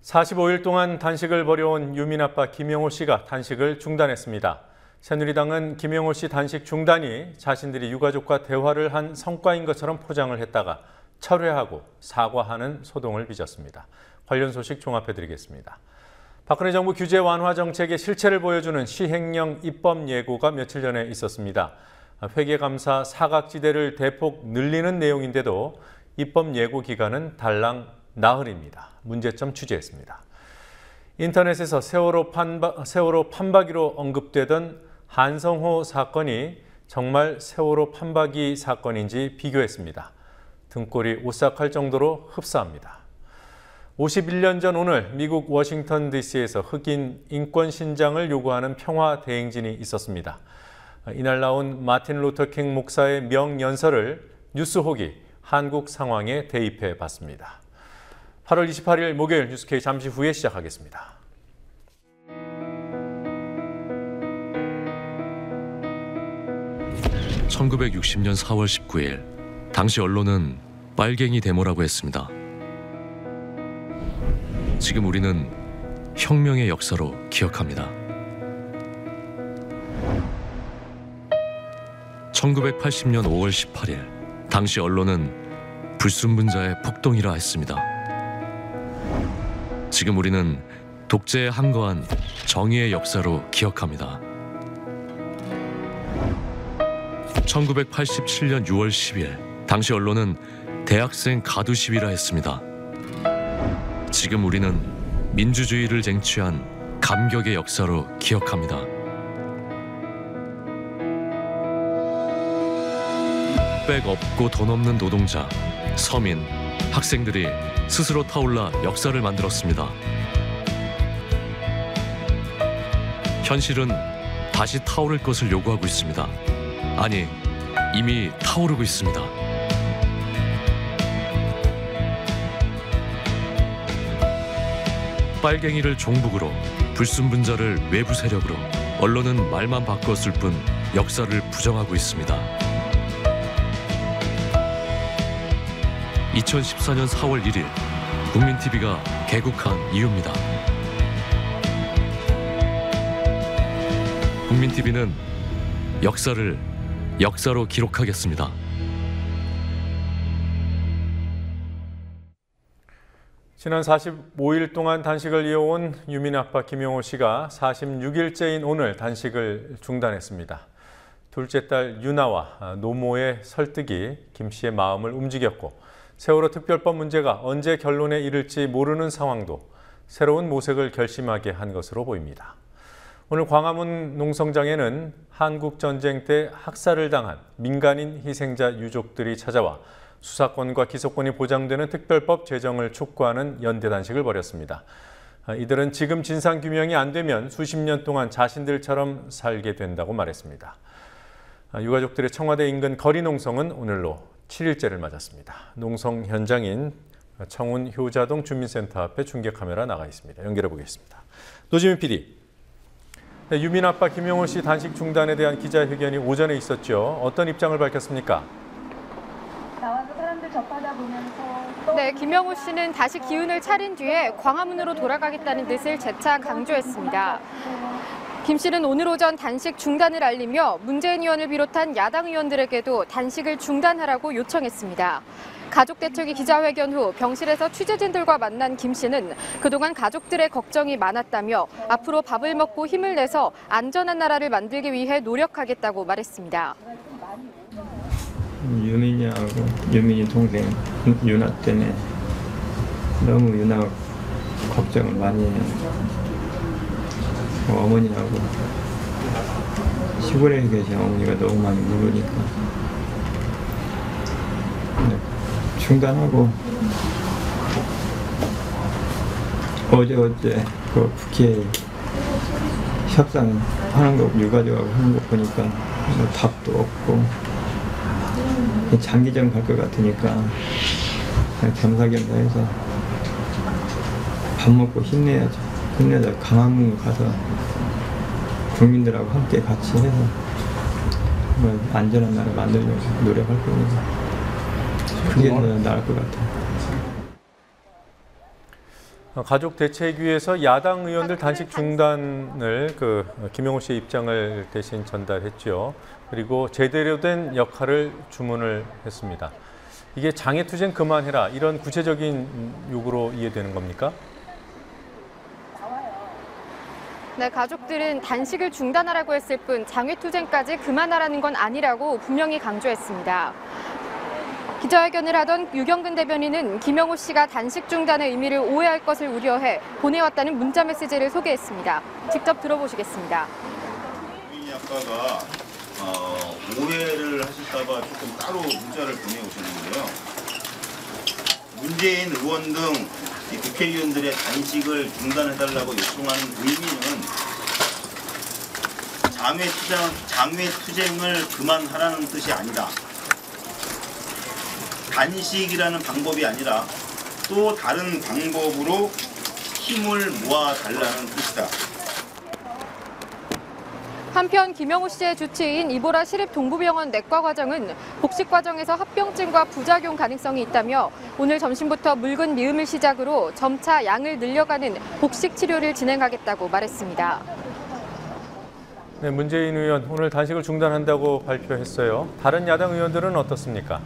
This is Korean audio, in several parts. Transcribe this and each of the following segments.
45일 동안 단식을 벌여온 유민 아빠 김영호 씨가 단식을 중단했습니다. 새누리당은 김영호 씨 단식 중단이 자신들이 유가족과 대화를 한 성과인 것처럼 포장을 했다가 철회하고 사과하는 소동을 빚었습니다. 관련 소식 종합해드리겠습니다. 박근혜 정부 규제 완화 정책의 실체를 보여주는 시행령 입법 예고가 며칠 전에 있었습니다. 회계감사 사각지대를 대폭 늘리는 내용인데도 입법 예고 기간은 달랑 나흘입니다. 문제점 취재했습니다. 인터넷에서 세월호 판박이로 언급되던 한성호 사건이 정말 세월호 판박이 사건인지 비교했습니다. 등골이 오싹할 정도로 흡사합니다. 51년 전 오늘 미국 워싱턴 DC에서 흑인 인권 신장을 요구하는 평화 대행진이 있었습니다. 이날 나온 마틴 루터킹 목사의 명연설을 뉴스호기 한국 상황에 대입해 봤습니다. 8월 28일 목요일 뉴스K 잠시 후에 시작하겠습니다. (1960년 4월 19일) 당시 언론은 빨갱이 데모라고 했습니다. 지금 우리는 혁명의 역사로 기억합니다. 1980년 5월 18일 당시 언론은 불순분자의 폭동이라 했습니다. 지금 우리는 독재에 항거한 정의의 역사로 기억합니다. 1987년 6월 10일 당시 언론은 대학생 가두 시위라 했습니다. 지금 우리는 민주주의를 쟁취한 감격의 역사로 기억합니다. 백 없고 돈 없는 노동자, 서민, 학생들이 스스로 타올라 역사를 만들었습니다. 현실은 다시 타오를 것을 요구하고 있습니다. 아니, 이미 타오르고 있습니다. 빨갱이를 종북으로, 불순분자를 외부 세력으로, 언론은 말만 바꿨을 뿐 역사를 부정하고 있습니다. 2014년 4월 1일 국민TV가 개국한 이유입니다. 국민TV는 역사를 역사로 기록하겠습니다. 지난 45일 동안 단식을 이어온 유민 아빠 김영호 씨가 46일째인 오늘 단식을 중단했습니다. 둘째 딸 유나와 노모의 설득이 김 씨의 마음을 움직였고 세월호 특별법 문제가 언제 결론에 이를지 모르는 상황도 새로운 모색을 결심하게 한 것으로 보입니다. 오늘 광화문 농성장에는 한국전쟁 때 학살을 당한 민간인 희생자 유족들이 찾아와 수사권과 기소권이 보장되는 특별법 제정을 촉구하는 연대 단식을 벌였습니다. 이들은 지금 진상규명이 안 되면 수십 년 동안 자신들처럼 살게 된다고 말했습니다. 유가족들의 청와대 인근 거리 농성은 오늘로 7일째를 맞았습니다. 농성 현장인 청운 효자동 주민센터 앞에 중계 카메라 나가 있습니다. 연결해 보겠습니다. 노지민 PD. 유민 아빠 김영호 씨 단식 중단에 대한 기자회견이 오전에 있었죠. 어떤 입장을 밝혔습니까? 나와서 사람들 접하다 보면서 네, 김영호 씨는 다시 기운을 차린 뒤에 광화문으로 돌아가겠다는 뜻을 재차 강조했습니다. 김 씨는 오늘 오전 단식 중단을 알리며 문재인 의원을 비롯한 야당 의원들에게도 단식을 중단하라고 요청했습니다. 가족대책위 기자회견 후 병실에서 취재진들과 만난 김 씨는 그동안 가족들의 걱정이 많았다며 앞으로 밥을 먹고 힘을 내서 안전한 나라를 만들기 위해 노력하겠다고 말했습니다. 유민이 동생 유나 때문에 너무 유나 걱정을 많이 해요. 어머니하고 시골에 계신 어머니가 너무 많이 울으니까 중단하고 어제 그 국회 협상하는 거 유가족하고 하는 거 보니까 뭐 답도 없고 장기전 갈 것 같으니까 겸사겸사해서 밥 먹고 힘내야죠. 힘내서 강화문 가서 국민들하고 함께 같이 해서 안전한 나라 만들려고 노력할 겁니다. 그게 더 나을 것 같아요. 가족 대책위에서 야당 의원들 단식 중단을 김영호 씨의 입장을 대신 전달했죠. 그리고 제대로 된 역할을 주문을 했습니다. 이게 장애투쟁 그만해라 이런 구체적인 요구로 이해되는 겁니까? 네, 가족들은 단식을 중단하라고 했을 뿐 장외투쟁까지 그만하라는 건 아니라고 분명히 강조했습니다. 기자회견을 하던 유경근 대변인은 김영호 씨가 단식 중단의 의미를 오해할 것을 우려해 보내왔다는 문자 메시지를 소개했습니다. 직접 들어보시겠습니다. 유민희 아빠가 오해를 하실까 봐 조금 따로 문자를 보내오셨는데요. 문재인 의원 등 이 국회의원들의 단식을 중단해달라고 요청하는 의미는 장외투쟁을 그만하라는 뜻이 아니다. 단식이라는 방법이 아니라 또 다른 방법으로 힘을 모아달라는 뜻이다. 한편 김영호 씨의 주치의인 이보라 시립동부병원 내과과장은 복식 과정에서 합병증과 부작용 가능성이 있다며 오늘 점심부터 묽은 미음을 시작으로 점차 양을 늘려가는 복식 치료를 진행하겠다고 말했습니다. 네, 문재인 의원 오늘 단식을 중단한다고 발표했어요. 다른 야당 의원들은 어떻습니까?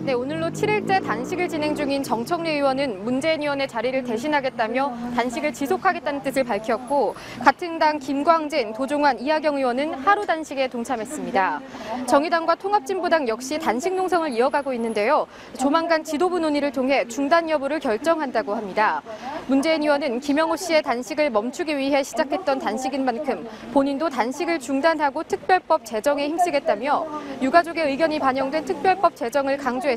네, 오늘로 7일째 단식을 진행 중인 정청래 의원은 문재인 의원의 자리를 대신하겠다며 단식을 지속하겠다는 뜻을 밝혔고 같은 당 김광진, 도종환, 이하경 의원은 하루 단식에 동참했습니다. 정의당과 통합진보당 역시 단식 농성을 이어가고 있는데요. 조만간 지도부 논의를 통해 중단 여부를 결정한다고 합니다. 문재인 의원은 김영호 씨의 단식을 멈추기 위해 시작했던 단식인 만큼 본인도 단식을 중단하고 특별법 제정에 힘쓰겠다며 유가족의 의견이 반영된 특별법 제정을 강조했습니다.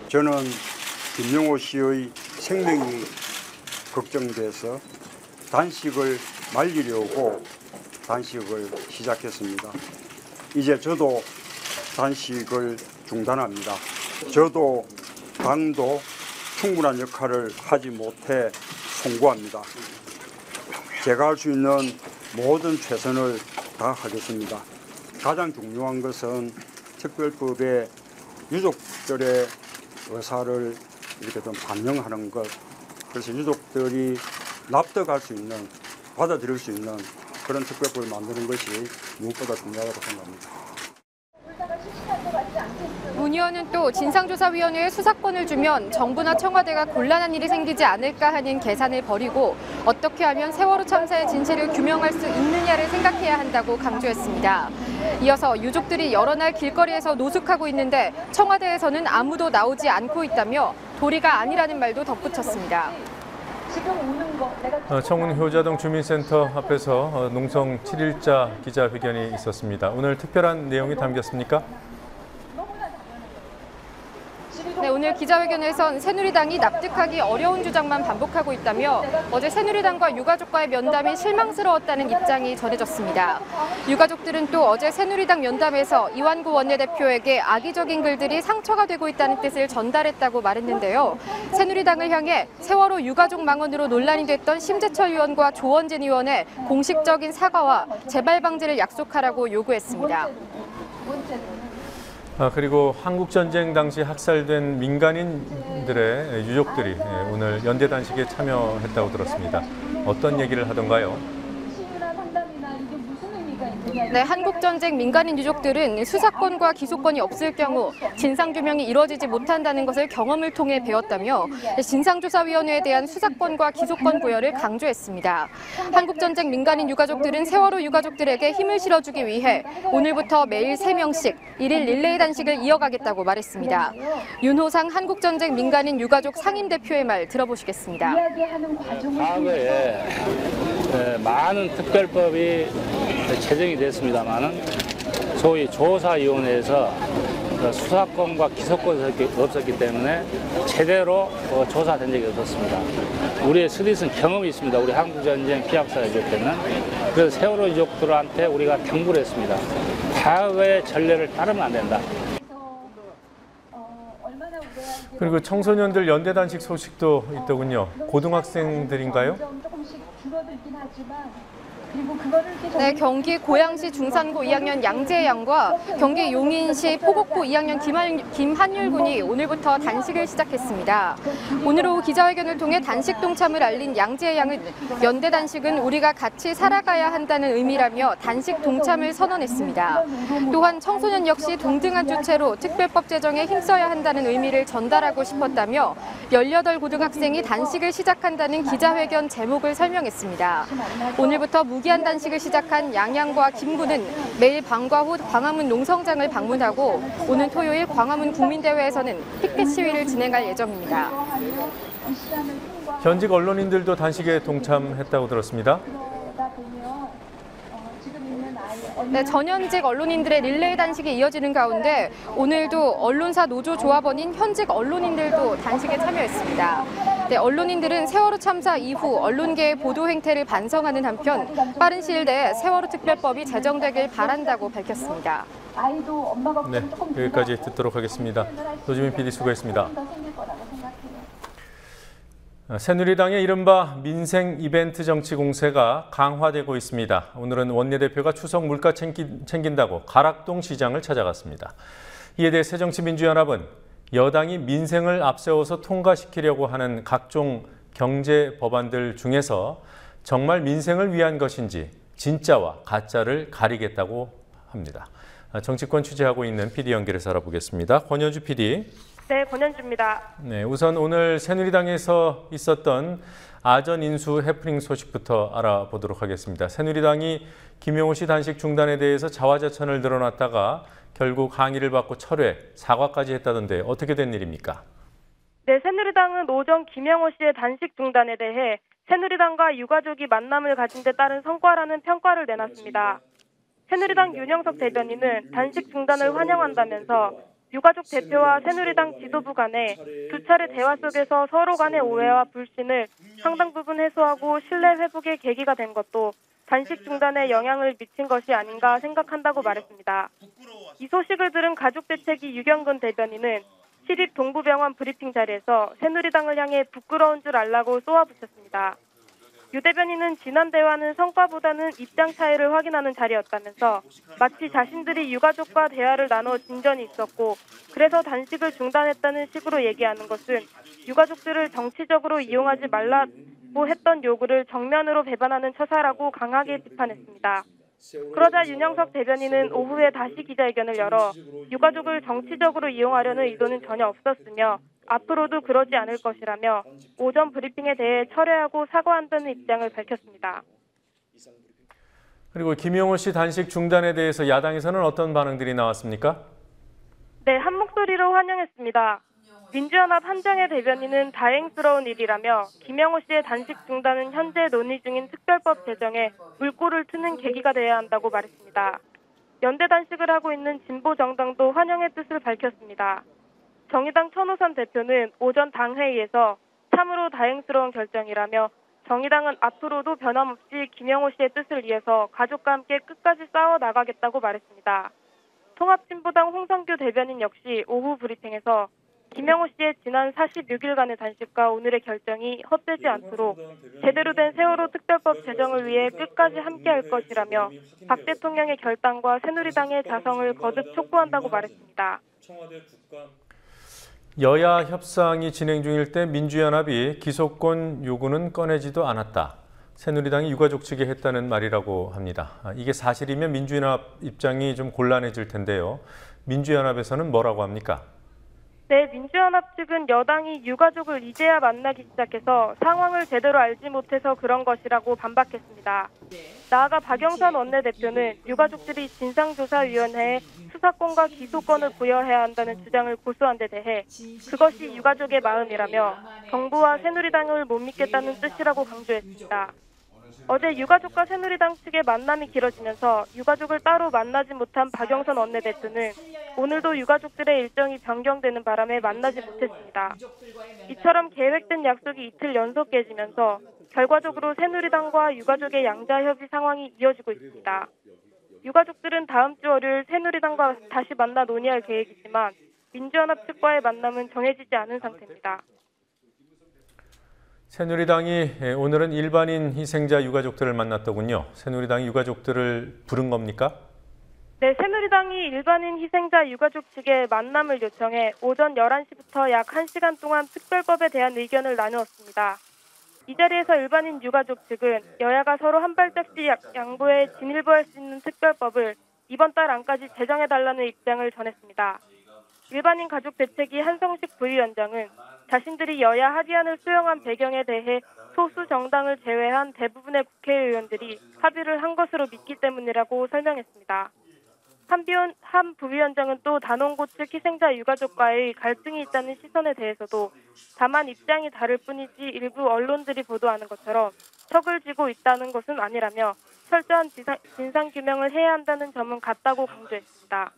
저는 김영호 씨의 생명이 걱정돼서 단식을 말리려고 단식을 시작했습니다. 이제 저도 단식을 중단합니다. 저도 당도 충분한 역할을 하지 못해 송구합니다. 제가 할 수 있는 모든 최선을 다하겠습니다. 가장 중요한 것은 특별법에 유족들의 의사를 이렇게 좀 반영하는 것, 그래서 유족들이 납득할 수 있는, 받아들일 수 있는 그런 특별법을 만드는 것이 무엇보다 중요하다고 생각합니다. 문 의원은 또 진상조사위원회에 수사권을 주면 정부나 청와대가 곤란한 일이 생기지 않을까 하는 계산을 벌이고 어떻게 하면 세월호 참사의 진실을 규명할 수 있느냐를 생각해야 한다고 강조했습니다. 이어서 유족들이 여러 날 길거리에서 노숙하고 있는데 청와대에서는 아무도 나오지 않고 있다며 도리가 아니라는 말도 덧붙였습니다. 청운 효자동 주민센터 앞에서 농성 7일자 기자회견이 있었습니다. 오늘 특별한 내용이 담겼습니까? 네, 오늘 기자회견에선 새누리당이 납득하기 어려운 주장만 반복하고 있다며 어제 새누리당과 유가족과의 면담이 실망스러웠다는 입장이 전해졌습니다. 유가족들은 또 어제 새누리당 면담에서 이완구 원내대표에게 악의적인 글들이 상처가 되고 있다는 뜻을 전달했다고 말했는데요. 새누리당을 향해 세월호 유가족 망언으로 논란이 됐던 심재철 의원과 조원진 의원의 공식적인 사과와 재발 방지를 약속하라고 요구했습니다. 그리고 한국전쟁 당시 학살된 민간인들의 유족들이 오늘 연대 단식에 참여했다고 들었습니다. 어떤 얘기를 하던가요? 네, 한국전쟁 민간인 유족들은 수사권과 기소권이 없을 경우 진상규명이 이루어지지 못한다는 것을 경험을 통해 배웠다며 진상조사위원회에 대한 수사권과 기소권 부여를 강조했습니다. 한국전쟁 민간인 유가족들은 세월호 유가족들에게 힘을 실어주기 위해 오늘부터 매일 3명씩 1일 릴레이 단식을 이어가겠다고 말했습니다. 윤호상 한국전쟁 민간인 유가족 상임대표의 말 들어보시겠습니다. 과거에 많은 특별법이 제정이 됐습니다만은 소위 조사위원회에서 수사권과 기소권이 없었기 때문에 제대로 조사된 적이 없었습니다. 우리의 스릿은 경험이 있습니다. 우리 한국전쟁 피해자 유족들은. 그래서 세월호 유족들한테 우리가 당부를 했습니다. 과거의 전례를 따르면 안 된다. 그리고 청소년들 연대 단식 소식도 있더군요. 고등학생들인가요? 조금씩 줄어들긴 하지만 그리고 그거를 이렇게 네, 경기 고양시 중산고 2학년 양재의 양과 경기 용인시 포곡고 2학년 김한율 군이 오늘부터 단식을 시작했습니다. 오늘 오후 기자회견을 통해 단식 동참을 알린 양재의 양은 연대 단식은 우리가 같이 살아가야 한다는 의미라며 단식 동참을 선언했습니다. 또한 청소년 역시 동등한 주체로 특별법 제정에 힘써야 한다는 의미를 전달하고 싶었다며 18고등학생이 단식을 시작한다는 기자회견 제목을 설명했습니다. 오늘부터 무기한 단식을 시작한 양양과 김군은 매일 방과 후 광화문 농성장을 방문하고 오는 토요일 광화문 국민대회에서는 피켓 시위를 진행할 예정입니다. 현직 언론인들도 단식에 동참했다고 들었습니다. 네, 전현직 언론인들의 릴레이 단식이 이어지는 가운데 오늘도 언론사 노조 조합원인 현직 언론인들도 단식에 참여했습니다. 네, 언론인들은 세월호 참사 이후 언론계의 보도 행태를 반성하는 한편 빠른 시일 내에 세월호 특별법이 제정되길 바란다고 밝혔습니다. 네, 여기까지 듣도록 하겠습니다. 노지민 PD 수고했습니다. 새누리당의 이른바 민생 이벤트 정치 공세가 강화되고 있습니다. 오늘은 원내대표가 추석 물가 챙긴다고 가락동 시장을 찾아갔습니다. 이에 대해 새정치민주연합은 여당이 민생을 앞세워서 통과시키려고 하는 각종 경제 법안들 중에서 정말 민생을 위한 것인지 진짜와 가짜를 가리겠다고 합니다. 정치권 취재하고 있는 PD 연결해서 알아보겠습니다. 권현주 PD. 네, 권현주입니다. 네, 우선 오늘 새누리당에서 있었던 아전 인수 해프닝 소식부터 알아보도록 하겠습니다. 새누리당이 김용호 씨 단식 중단에 대해서 자화자찬을 늘어놨다가 결국 항의를 받고 철회, 사과까지 했다던데 어떻게 된 일입니까? 네, 새누리당은 오전 김용호 씨의 단식 중단에 대해 새누리당과 유가족이 만남을 가진 데 따른 성과라는 평가를 내놨습니다. 새누리당 윤영석 대변인은 단식 중단을 환영한다면서 유가족 대표와 새누리당 지도부 간에 두 차례 대화 속에서 서로 간의 오해와 불신을 상당 부분 해소하고 신뢰 회복의 계기가 된 것도 단식 중단에 영향을 미친 것이 아닌가 생각한다고 말했습니다. 이 소식을 들은 가족대책위 유경근 대변인은 시립 동부병원 브리핑 자리에서 새누리당을 향해 부끄러운 줄 알라고 쏘아붙였습니다. 유 대변인은 지난 대화는 성과보다는 입장 차이를 확인하는 자리였다면서 마치 자신들이 유가족과 대화를 나눠 진전이 있었고 그래서 단식을 중단했다는 식으로 얘기하는 것은 유가족들을 정치적으로 이용하지 말라고 했던 요구를 정면으로 배반하는 처사라고 강하게 비판했습니다. 그러자 윤영석 대변인은 오후에 다시 기자회견을 열어 유가족을 정치적으로 이용하려는 의도는 전혀 없었으며 앞으로도 그러지 않을 것이라며 오전 브리핑에 대해 철회하고 사과한다는 입장을 밝혔습니다. 그리고 김용호 씨 단식 중단에 대해서 야당에서는 어떤 반응들이 나왔습니까? 네, 한 목소리로 환영했습니다. 민주연합 한정혜 대변인은 다행스러운 일이라며 김용호 씨의 단식 중단은 현재 논의 중인 특별법 제정에 물꼬를 트는 계기가 돼야 한다고 말했습니다. 연대 단식을 하고 있는 진보정당도 환영의 뜻을 밝혔습니다. 정의당 천호선 대표는 오전 당회의에서 참으로 다행스러운 결정이라며 정의당은 앞으로도 변함없이 김용호 씨의 뜻을 위해서 가족과 함께 끝까지 싸워 나가겠다고 말했습니다. 통합진보당 홍성규 대변인 역시 오후 브리핑에서 김용호 씨의 지난 46일간의 단식과 오늘의 결정이 헛되지 않도록 제대로 된 세월호 특별법 제정을 위해 끝까지 함께할 것이라며 박 대통령의 결단과 새누리당의 자성을 거듭 촉구한다고 말했습니다. 여야 협상이 진행 중일 때 민주연합이 기소권 요구는 꺼내지도 않았다. 새누리당이 유가족 측에 했다는 말이라고 합니다. 이게 사실이면 민주연합 입장이 좀 곤란해질 텐데요. 민주연합에서는 뭐라고 합니까? 네, 민주연합 측은 여당이 유가족을 이제야 만나기 시작해서 상황을 제대로 알지 못해서 그런 것이라고 반박했습니다. 나아가 박영선 원내대표는 유가족들이 진상조사위원회에 수사권과 기소권을 부여해야 한다는 주장을 고수한 데 대해 그것이 유가족의 마음이라며 정부와 새누리당을 못 믿겠다는 뜻이라고 강조했습니다. 어제 유가족과 새누리당 측의 만남이 길어지면서 유가족을 따로 만나지 못한 박영선 원내대표는 오늘도 유가족들의 일정이 변경되는 바람에 만나지 못했습니다. 이처럼 계획된 약속이 이틀 연속 깨지면서 결과적으로 새누리당과 유가족의 양자 협의 상황이 이어지고 있습니다. 유가족들은 다음 주 월요일 새누리당과 다시 만나 논의할 계획이지만 민주연합 측과의 만남은 정해지지 않은 상태입니다. 새누리당이 오늘은 일반인 희생자 유가족들을 만났더군요. 새누리당이 유가족들을 부른 겁니까? 네, 새누리당이 일반인 희생자 유가족 측에 만남을 요청해 오전 11시부터 약 1시간 동안 특별법에 대한 의견을 나누었습니다. 이 자리에서 일반인 유가족 측은 여야가 서로 한 발짝씩 양보해 진일보할 수 있는 특별법을 이번 달 안까지 제정해달라는 입장을 전했습니다. 일반인 가족 대책위 한성식 부위원장은 자신들이 여야 합의안을 수용한 배경에 대해 소수 정당을 제외한 대부분의 국회의원들이 합의를 한 것으로 믿기 때문이라고 설명했습니다. 한 부위원장은 또 단원고 측 희생자 유가족과의 갈등이 있다는 시선에 대해서도 다만 입장이 다를 뿐이지 일부 언론들이 보도하는 것처럼 척을 쥐고 있다는 것은 아니라며 철저한 진상규명을 해야 한다는 점은 같다고 강조했습니다.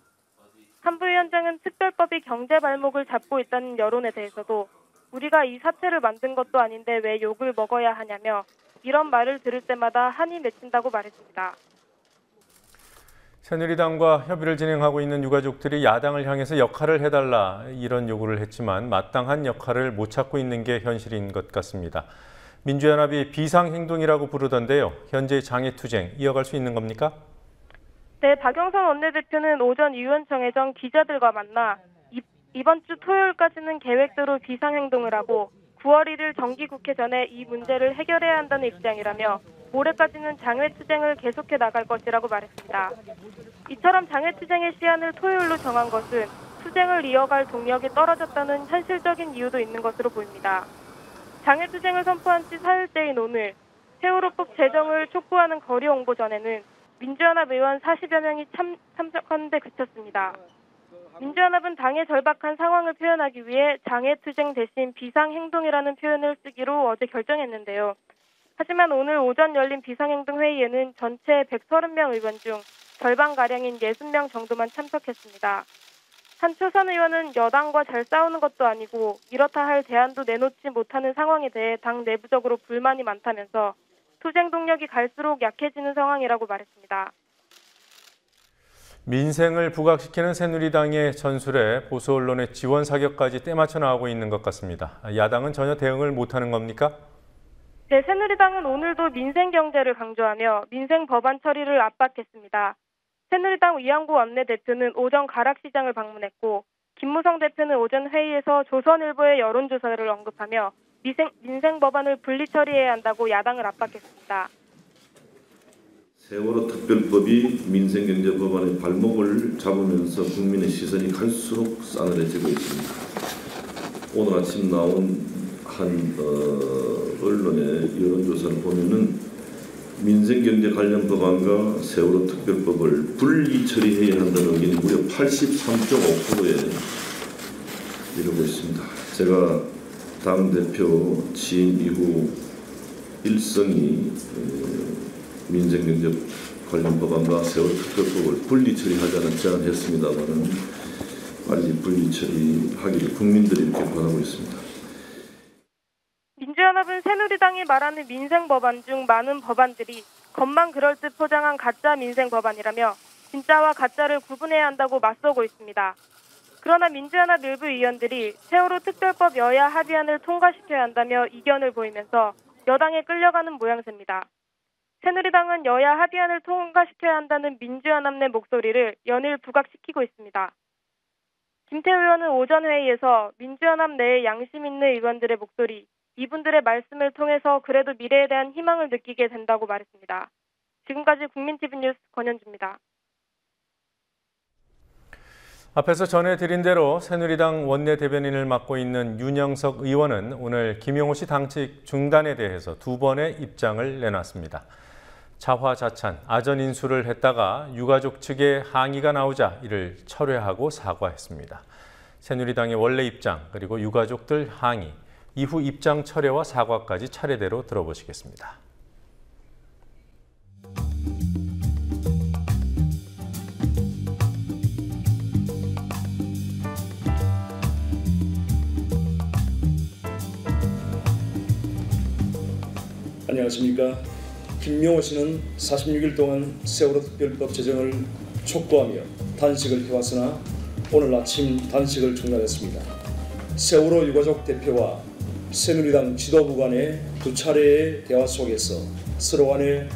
한 부위원장은 특별법이 경제 발목을 잡고 있다는 여론에 대해서도 우리가 이 사태를 만든 것도 아닌데 왜 욕을 먹어야 하냐며 이런 말을 들을 때마다 한이 맺힌다고 말했습니다. 새누리당과 협의를 진행하고 있는 유가족들이 야당을 향해서 역할을 해달라 이런 요구를 했지만 마땅한 역할을 못 찾고 있는 게 현실인 것 같습니다. 민주연합이 비상행동이라고 부르던데요. 현재 장애투쟁 이어갈 수 있는 겁니까? 네, 박영선 원내대표는 오전 위원청에서 기자들과 만나 이번 주 토요일까지는 계획대로 비상행동을 하고 9월 1일 정기국회 전에 이 문제를 해결해야 한다는 입장이라며 모레까지는 장외투쟁을 계속해 나갈 것이라고 말했습니다. 이처럼 장외투쟁의 시한을 토요일로 정한 것은 투쟁을 이어갈 동력이 떨어졌다는 현실적인 이유도 있는 것으로 보입니다. 장외투쟁을 선포한 지 4일째인 오늘 세월호법 제정을 촉구하는 거리 홍보 전에는 민주연합 의원 40여 명이 참석한 데 그쳤습니다. 민주연합은 당의 절박한 상황을 표현하기 위해 장외투쟁 대신 비상행동이라는 표현을 쓰기로 어제 결정했는데요. 하지만 오늘 오전 열린 비상행동 회의에는 전체 130명 의원 중 절반가량인 60명 정도만 참석했습니다. 한 초선 의원은 여당과 잘 싸우는 것도 아니고 이렇다 할 대안도 내놓지 못하는 상황에 대해 당 내부적으로 불만이 많다면서 투쟁 동력이 갈수록 약해지는 상황이라고 말했습니다. 민생을 부각시키는 새누리당의 전술에 보수 언론의 지원 사격까지 때맞춰 나오고 있는 것 같습니다. 야당은 전혀 대응을 못하는 겁니까? 네, 새누리당은 오늘도 민생 경제를 강조하며 민생 법안 처리를 압박했습니다. 새누리당 위안구 원내대표는 오전 가락시장을 방문했고 김무성 대표는 오전 회의에서 조선일보의 여론조사를 언급하며 민생 법안을 분리 처리해야 한다고 야당을 압박했습니다. 세월호 특별법이 민생경제 법안의 발목을 잡으면서 국민의 시선이 갈수록 싸늘해지고 있습니다. 오늘 아침 나온 한 언론의 여론조사를 보면은 민생경제 관련 법안과 세월호 특별법을 분리 처리해야 한다는 의견이 무려 83.5%에 이르고 있습니다. 제가 당대표 취임 이후 일성이 민생경제 관련 법안과 세월호 특별법을 분리 처리하자는 제안을 했습니다만은 빨리 분리 처리하기를 국민들이 이렇게 권하고 있습니다. 민주연합은 새누리당이 말하는 민생 법안 중 많은 법안들이 겉만 그럴듯 포장한 가짜 민생 법안이라며 진짜와 가짜를 구분해야 한다고 맞서고 있습니다. 그러나 민주연합 일부 의원들이 세월호 특별법 여야 합의안을 통과시켜야 한다며 이견을 보이면서 여당에 끌려가는 모양새입니다. 새누리당은 여야 합의안을 통과시켜야 한다는 민주연합 내 목소리를 연일 부각시키고 있습니다. 김태우 의원은 오전 회의에서 민주연합 내에 양심 있는 의원들의 목소리, 이분들의 말씀을 통해서 그래도 미래에 대한 희망을 느끼게 된다고 말했습니다. 지금까지 국민TV 뉴스 권현주입니다. 앞에서 전해드린 대로 새누리당 원내대변인을 맡고 있는 윤영석 의원은 오늘 김용호 씨 당직 중단에 대해서 2번의 입장을 내놨습니다. 자화자찬, 아전인수를 했다가 유가족 측의 항의가 나오자 이를 철회하고 사과했습니다. 새누리당의 원래 입장 그리고 유가족들 항의, 이후 입장 철회와 사과까지 차례대로 들어보시겠습니다. 안녕하십니까. 김용호 씨는 46일 동안 세월호 특별법 제정을 촉구하며 단식을 해왔으나 오늘 아침 단식을 중단했습니다. 세월호 유가족 대표와 새누리당 지도부 간의 두 차례의 대화 속에서 서로 간의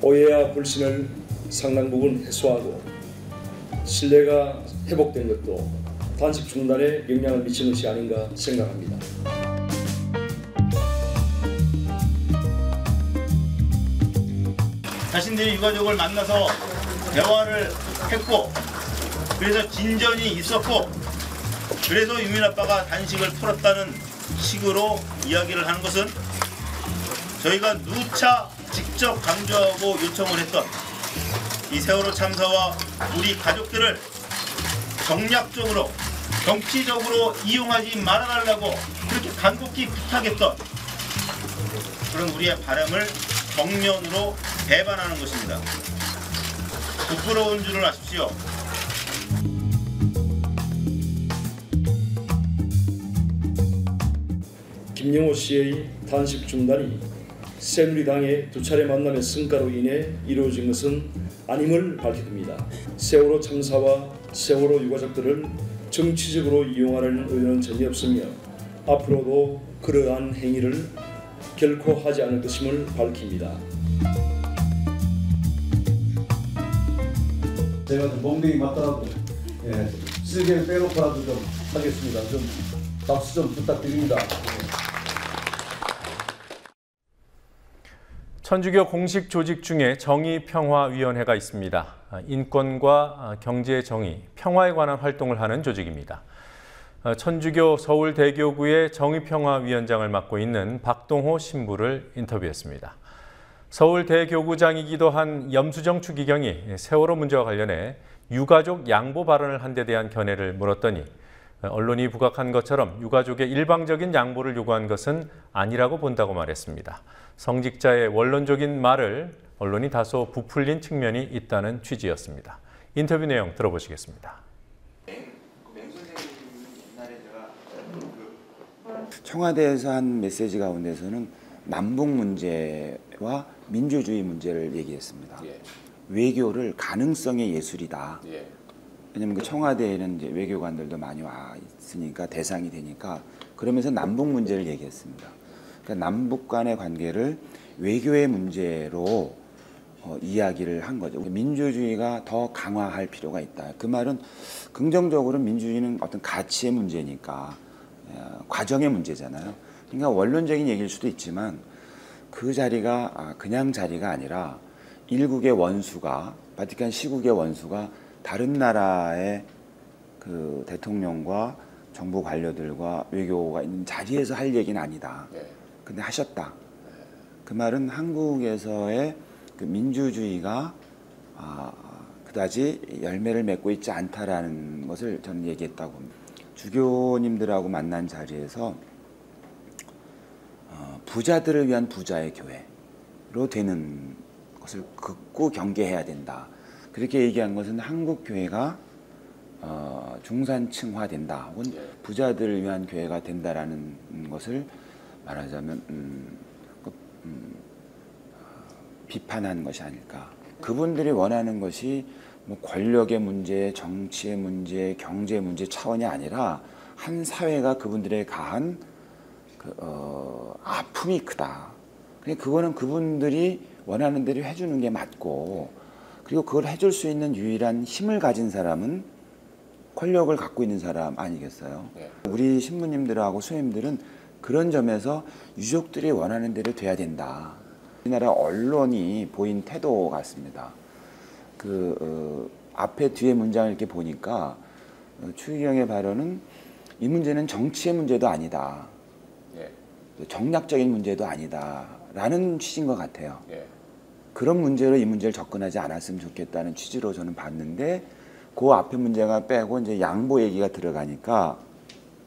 오해와 불신을 상당 부분 해소하고 신뢰가 회복된 것도 단식 중단에 영향을 미친 것이 아닌가 생각합니다. 자신들이 유가족을 만나서 대화를 했고 그래서 진전이 있었고 그래서 유민 아빠가 단식을 풀었다는 식으로 이야기를 하는 것은 저희가 누차 직접 강조하고 요청을 했던 이 세월호 참사와 우리 가족들을 정략적으로 정치적으로 이용하지 말아달라고 그렇게 간곡히 부탁했던 그런 우리의 바람을 정면으로 배반하는 것입니다. 부끄러운 줄을 아십시오. 김영호 씨의 단식 중단이 새누리당의 두 차례 만남의 성과로 인해 이루어진 것은 아님을 밝힙니다. 세월호 참사와 세월호 유가족들을 정치적으로 이용하려는 의도는 전혀 없으며 앞으로도 그러한 행위를 결코 하지 않을 것임을 밝힙니다. 제가 좀 멍댕이 맞더라도 쓸개를 빼놓고라도 좀 하겠습니다. 좀 박수 좀 부탁드립니다. 천주교 공식 조직 중에 정의평화위원회가 있습니다. 인권과 경제 정의, 평화에 관한 활동을 하는 조직입니다. 천주교 서울대교구의 정의평화위원장을 맡고 있는 박동호 신부를 인터뷰했습니다. 서울대교구장이기도 한 염수정 추기경이 세월호 문제와 관련해 유가족 양보 발언을 한 데 대한 견해를 물었더니 언론이 부각한 것처럼 유가족의 일방적인 양보를 요구한 것은 아니라고 본다고 말했습니다. 성직자의 원론적인 말을 언론이 다소 부풀린 측면이 있다는 취지였습니다. 인터뷰 내용 들어보시겠습니다. 청와대에서 한 메시지 가운데서는 남북 문제와 민주주의 문제를 얘기했습니다. 외교를 가능성의 예술이다. 왜냐하면 그 청와대에는 이제 외교관들도 많이 와 있으니까 대상이 되니까 그러면서 남북 문제를 얘기했습니다. 그러니까 남북 간의 관계를 외교의 문제로 이야기를 한 거죠. 민주주의가 더 강화할 필요가 있다. 그 말은 긍정적으로 민주주의는 어떤 가치의 문제니까 과정의 문제잖아요. 그러니까 원론적인 얘기일 수도 있지만 그 자리가 그냥 자리가 아니라 일국의 원수가 바티칸 시국의 원수가 다른 나라의 그 대통령과 정부 관료들과 외교가 있는 자리에서 할 얘기는 아니다. 근데 하셨다. 그 말은 한국에서의 그 민주주의가 그다지 열매를 맺고 있지 않다라는 것을 저는 얘기했다고 봅니다. 주교님들하고 만난 자리에서 부자들을 위한 부자의 교회로 되는 것을 극구 경계해야 된다. 그렇게 얘기한 것은 한국 교회가 중산층화된다 혹은 부자들을 위한 교회가 된다라는 것을 말하자면 비판한 것이 아닐까. 그분들이 원하는 것이 뭐 권력의 문제, 정치의 문제, 경제 문제 차원이 아니라 한 사회가 그분들에 가한 아픔이 크다. 그러니까 그거는 그분들이 원하는 대로 해주는 게 맞고, 그리고 그걸 해줄 수 있는 유일한 힘을 가진 사람은 권력을 갖고 있는 사람 아니겠어요? 우리 신부님들하고 수녀님들은 그런 점에서 유족들이 원하는 대로 돼야 된다. 우리나라 언론이 보인 태도 같습니다. 앞에 뒤에 문장을 이렇게 보니까 추기경의 발언은 이 문제는 정치의 문제도 아니다. 정략적인 문제도 아니다. 라는 취지인 것 같아요. 그런 문제로 이 문제를 접근하지 않았으면 좋겠다는 취지로 저는 봤는데, 그 앞에 문제가 빼고 이제 양보 얘기가 들어가니까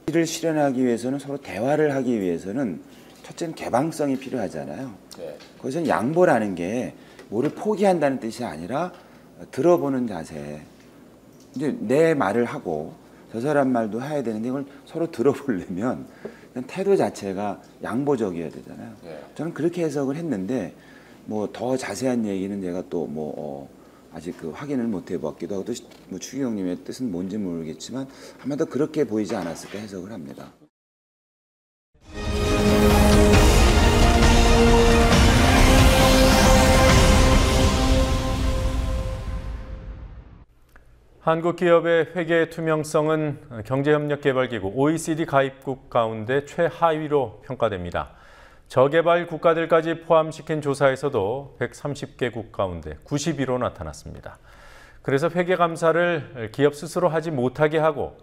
이를 실현하기 위해서는 서로 대화를 하기 위해서는 첫째는 개방성이 필요하잖아요. 거기서는 양보라는 게 뭐를 포기한다는 뜻이 아니라 들어보는 자세. 이제 내 말을 하고 저 사람 말도 해야 되는데 이걸 서로 들어보려면 태도 자체가 양보적이어야 되잖아요. 저는 그렇게 해석을 했는데 뭐 더 자세한 얘기는 제가 또 아직 확인을 못 해봤기도 하고, 또 뭐 추기경님의 뜻은 뭔지 모르겠지만 아마도 그렇게 보이지 않았을까 해석을 합니다. 한국 기업의 회계 투명성은 경제협력개발기구 OECD 가입국 가운데 최하위로 평가됩니다. 저개발 국가들까지 포함시킨 조사에서도 130개국 가운데 90위로 나타났습니다. 그래서 회계감사를 기업 스스로 하지 못하게 하고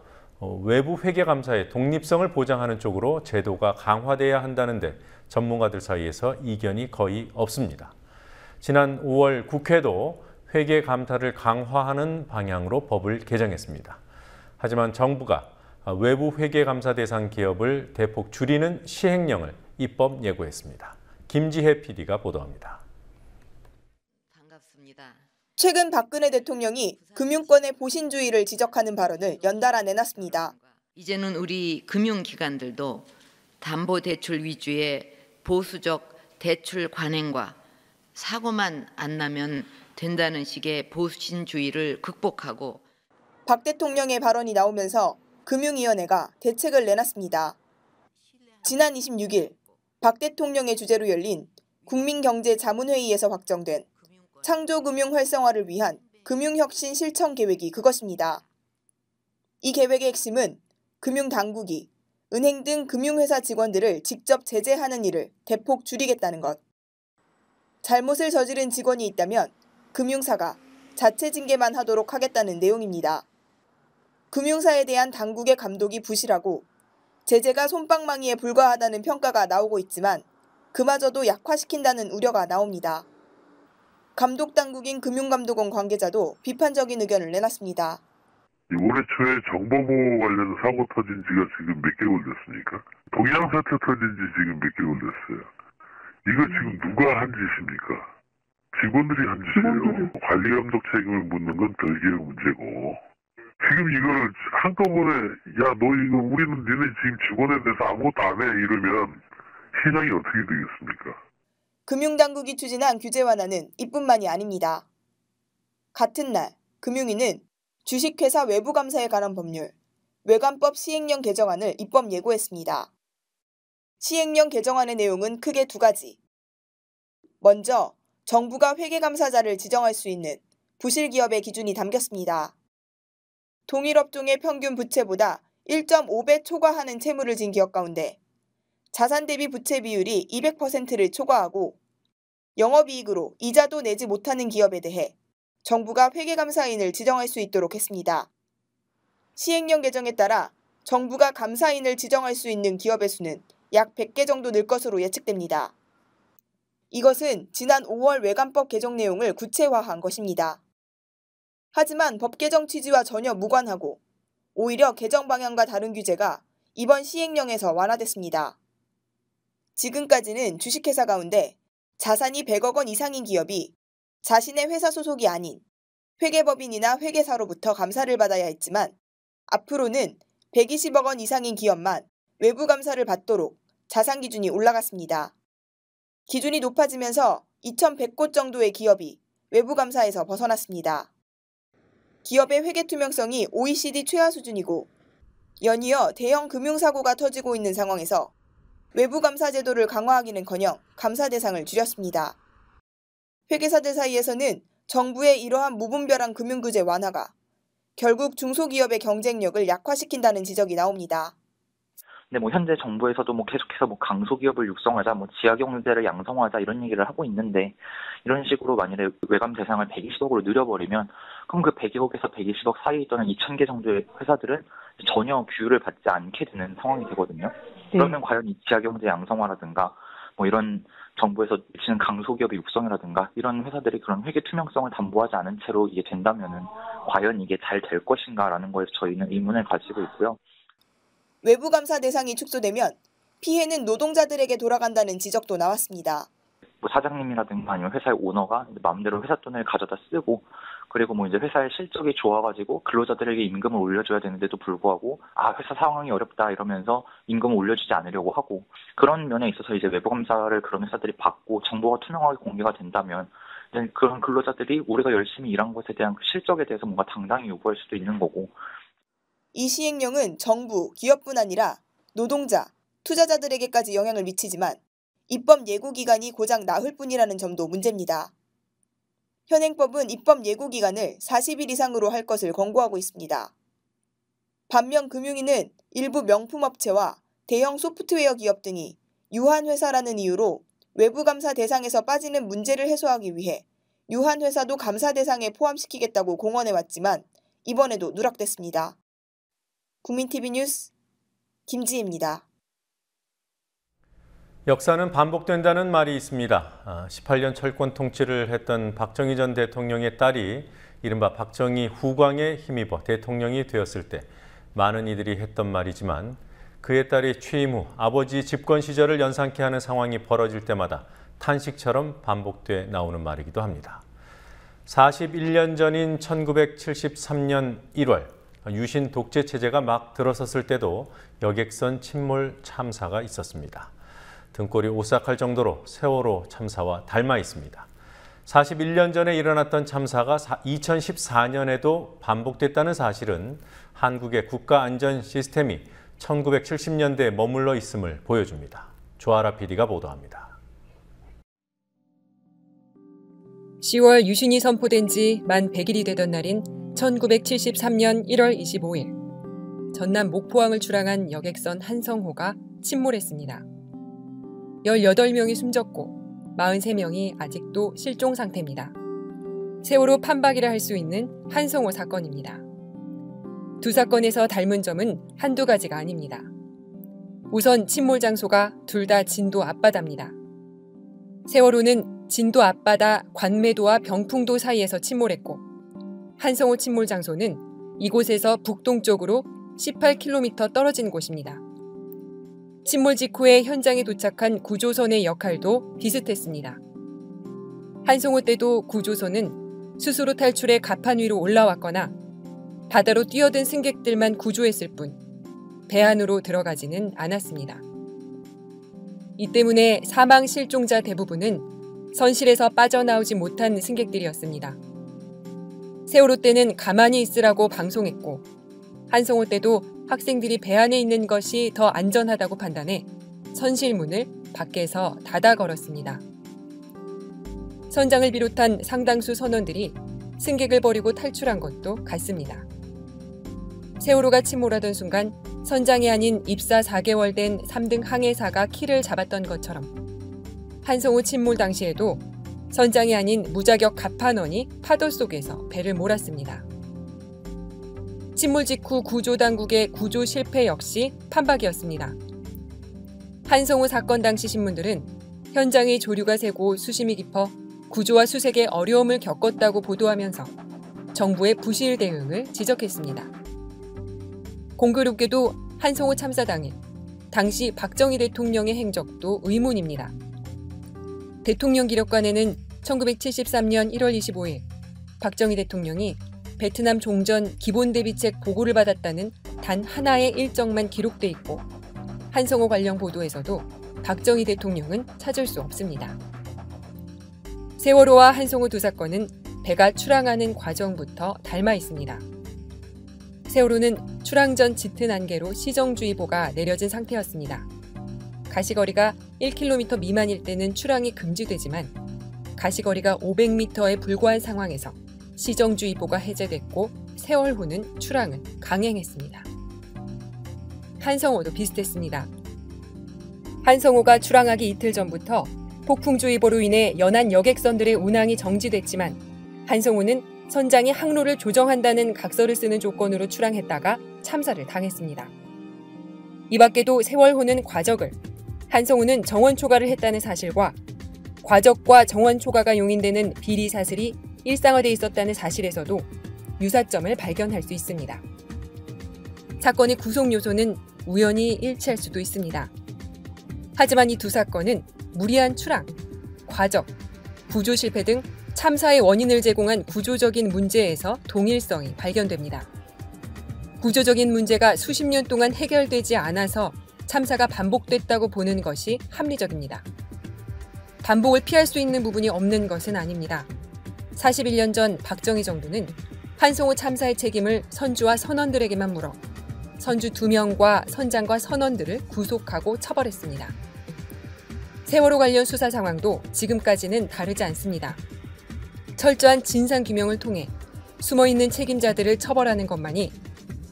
외부 회계감사의 독립성을 보장하는 쪽으로 제도가 강화돼야 한다는데 전문가들 사이에서 이견이 거의 없습니다. 지난 5월 국회도 회계감사를 강화하는 방향으로 법을 개정했습니다. 하지만 정부가 외부 회계감사 대상 기업을 대폭 줄이는 시행령을 입법 예고했습니다. 김지혜 PD가 보도합니다. 최근 박근혜 대통령이 금융권의 보신주의를 지적하는 발언을 연달아 내놨습니다. 이제는 우리 금융기관들도 담보대출 위주의 보수적 대출 관행과 사고만 안 나면 된다는 식의 보신주의를 극복하고 박 대통령의 발언이 나오면서 금융위원회가 대책을 내놨습니다. 지난 26일 박 대통령의 주재로 열린 국민경제자문회의에서 확정된 창조금융 활성화를 위한 금융혁신 실천 계획이 그것입니다. 이 계획의 핵심은 금융당국이 은행 등 금융회사 직원들을 직접 제재하는 일을 대폭 줄이겠다는 것. 잘못을 저지른 직원이 있다면 금융사가 자체 징계만 하도록 하겠다는 내용입니다. 금융사에 대한 당국의 감독이 부실하고 제재가 솜방망이에 불과하다는 평가가 나오고 있지만 그마저도 약화시킨다는 우려가 나옵니다. 감독당국인 금융감독원 관계자도 비판적인 의견을 내놨습니다. 올해 초에 정보보호 관련 사고 터진 지가 지금 몇 개월 됐습니까? 동양 사태 터진 지 지금 몇 개월 됐어요. 이거 지금 누가 한 짓입니까? 직원들이 한 짓이에요. 관리감독 책임을 묻는 건 별개의 문제고 지금 이걸 한꺼번에 야 너 이거 우리는 니네 지금 직원에 대해서 아무것도 안 해 이러면 시장이 어떻게 되겠습니까? 금융당국이 추진한 규제 완화는 이뿐만이 아닙니다. 같은 날 금융위는 주식회사 외부감사에 관한 법률, 외감법 시행령 개정안을 입법 예고했습니다. 시행령 개정안의 내용은 크게 두 가지. 먼저 정부가 회계감사자를 지정할 수 있는 부실기업의 기준이 담겼습니다. 동일업종의 평균 부채보다 1.5배 초과하는 채무를 진 기업 가운데 자산 대비 부채 비율이 200%를 초과하고 영업이익으로 이자도 내지 못하는 기업에 대해 정부가 회계감사인을 지정할 수 있도록 했습니다. 시행령 개정에 따라 정부가 감사인을 지정할 수 있는 기업의 수는 약 100개 정도 늘 것으로 예측됩니다. 이것은 지난 5월 외감법 개정 내용을 구체화한 것입니다. 하지만 법 개정 취지와 전혀 무관하고 오히려 개정 방향과 다른 규제가 이번 시행령에서 완화됐습니다. 지금까지는 주식회사 가운데 자산이 100억 원 이상인 기업이 자신의 회사 소속이 아닌 회계법인이나 회계사로부터 감사를 받아야 했지만 앞으로는 120억 원 이상인 기업만 외부 감사를 받도록 자산 기준이 올라갔습니다. 기준이 높아지면서 2,100곳 정도의 기업이 외부 감사에서 벗어났습니다. 기업의 회계 투명성이 OECD 최하 수준이고 연이어 대형 금융사고가 터지고 있는 상황에서 외부 감사 제도를 강화하기는커녕 감사 대상을 줄였습니다. 회계사들 사이에서는 정부의 이러한 무분별한 금융규제 완화가 결국 중소기업의 경쟁력을 약화시킨다는 지적이 나옵니다. 근데 현재 정부에서도 계속해서 강소기업을 육성하자, 지하경제를 양성하자 이런 얘기를 하고 있는데 이런 식으로 만일에 외감 대상을 120억으로 늘려버리면 그럼 그 100억에서 120억 사이에 있던 2,000개 정도의 회사들은 전혀 규율을 받지 않게 되는 상황이 되거든요. 그러면 과연 이 지하경제 양성화라든가 이런 정부에서 미치는 강소기업의 육성이라든가 이런 회사들이 그런 회계 투명성을 담보하지 않은 채로 이게 된다면은 과연 이게 잘 될 것인가라는 거에서 저희는 의문을 가지고 있고요. 외부 감사 대상이 축소되면 피해는 노동자들에게 돌아간다는 지적도 나왔습니다. 사장님이라든가 아니면 회사의 오너가 마음대로 회사 돈을 가져다 쓰고 그리고 이제 회사의 실적이 좋아가지고 근로자들에게 임금을 올려줘야 되는데도 불구하고 회사 상황이 어렵다 이러면서 임금을 올려주지 않으려고 하고 그런 면에 있어서 이제 외부 감사를 그런 회사들이 받고 정보가 투명하게 공개가 된다면 이제 그런 근로자들이 우리가 열심히 일한 것에 대한 실적에 대해서 뭔가 당당히 요구할 수도 있는 거고. 이 시행령은 정부, 기업뿐 아니라 노동자, 투자자들에게까지 영향을 미치지만 입법 예고 기간이 고작 나흘 뿐이라는 점도 문제입니다. 현행법은 입법 예고 기간을 40일 이상으로 할 것을 권고하고 있습니다. 반면 금융위는 일부 명품업체와 대형 소프트웨어 기업 등이 유한회사라는 이유로 외부 감사 대상에서 빠지는 문제를 해소하기 위해 유한회사도 감사 대상에 포함시키겠다고 공언해왔지만 이번에도 누락됐습니다. 국민TV 뉴스 김지혜입니다. 역사는 반복된다는 말이 있습니다. 18년 철권 통치를 했던 박정희 전 대통령의 딸이 이른바 박정희 후광에 힘입어 대통령이 되었을 때 많은 이들이 했던 말이지만 그의 딸이 취임 후 아버지 집권 시절을 연상케 하는 상황이 벌어질 때마다 탄식처럼 반복돼 나오는 말이기도 합니다. 41년 전인 1973년 1월 유신 독재 체제가 막 들어섰을 때도 여객선 침몰 참사가 있었습니다. 등골이 오싹할 정도로 세월호 참사와 닮아 있습니다. 41년 전에 일어났던 참사가 2014년에도 반복됐다는 사실은 한국의 국가 안전 시스템이 1970년대에 머물러 있음을 보여줍니다. 조아라 PD가 보도합니다. 10월 유신이 선포된 지 만 100일이 되던 날인 1973년 1월 25일 전남 목포항을 출항한 여객선 한성호가 침몰했습니다. 18명이 숨졌고 43명이 아직도 실종 상태입니다. 세월호 판박이라 할 수 있는 한성호 사건입니다. 두 사건에서 닮은 점은 한두 가지가 아닙니다. 우선 침몰 장소가 둘 다 진도 앞바다입니다. 세월호는 진도 앞바다 관매도와 병풍도 사이에서 침몰했고 한성호 침몰 장소는 이곳에서 북동쪽으로 18km 떨어진 곳입니다. 침몰 직후에 현장에 도착한 구조선의 역할도 비슷했습니다. 한성호 때도 구조선은 스스로 탈출해 갑판 위로 올라왔거나 바다로 뛰어든 승객들만 구조했을 뿐 배 안으로 들어가지는 않았습니다. 이 때문에 사망 실종자 대부분은 선실에서 빠져나오지 못한 승객들이었습니다. 세월호 때는 가만히 있으라고 방송했고 한성호 때도 학생들이 배 안에 있는 것이 더 안전하다고 판단해 선실문을 밖에서 닫아 걸었습니다. 선장을 비롯한 상당수 선원들이 승객을 버리고 탈출한 것도 같습니다. 세월호가 침몰하던 순간 선장이 아닌 입사 4개월 된 3등 항해사가 키를 잡았던 것처럼 한성호 침몰 당시에도 선장이 아닌 무자격 갑판원이 파도 속에서 배를 몰았습니다. 침몰 직후 구조당국의 구조 실패 역시 판박이었습니다. 한성호 사건 당시 신문들은 현장의 조류가 새고 수심이 깊어 구조와 수색에 어려움을 겪었다고 보도하면서 정부의 부실 대응을 지적했습니다. 공교롭게도 한성호 참사 당일 당시 박정희 대통령의 행적도 의문입니다. 대통령 기록관에는 1973년 1월 25일 박정희 대통령이 베트남 종전 기본대비책 보고를 받았다는 단 하나의 일정만 기록돼 있고 한성호 관련 보도에서도 박정희 대통령은 찾을 수 없습니다. 세월호와 한성호 두 사건은 배가 출항하는 과정부터 닮아 있습니다. 세월호는 출항 전 짙은 안개로 시정주의보가 내려진 상태였습니다. 가시거리가 1km 미만일 때는 출항이 금지되지만 가시거리가 500m에 불과한 상황에서 시정주의보가 해제됐고 세월호는 출항을 강행했습니다. 한성호도 비슷했습니다. 한성호가 출항하기 이틀 전부터 폭풍주의보로 인해 연안 여객선들의 운항이 정지됐지만 한성호는 선장이 항로를 조정한다는 각서를 쓰는 조건으로 출항했다가 참사를 당했습니다. 이 밖에도 세월호는 과적을, 한성호는 정원 초과를 했다는 사실과 과적과 정원 초과가 용인되는 비리 사슬이 일상화돼 있었다는 사실에서도 유사점을 발견할 수 있습니다. 사건의 구속 요소는 우연히 일치할 수도 있습니다. 하지만 이 두 사건은 무리한 출항, 과적, 구조 실패 등 참사의 원인을 제공한 구조적인 문제에서 동일성이 발견됩니다. 구조적인 문제가 수십 년 동안 해결되지 않아서 참사가 반복됐다고 보는 것이 합리적입니다. 반복을 피할 수 있는 부분이 없는 것은 아닙니다. 41년 전 박정희 정부는 한성호 참사의 책임을 선주와 선원들에게만 물어 선주 2명과 선장과 선원들을 구속하고 처벌했습니다. 세월호 관련 수사 상황도 지금까지는 다르지 않습니다. 철저한 진상규명을 통해 숨어있는 책임자들을 처벌하는 것만이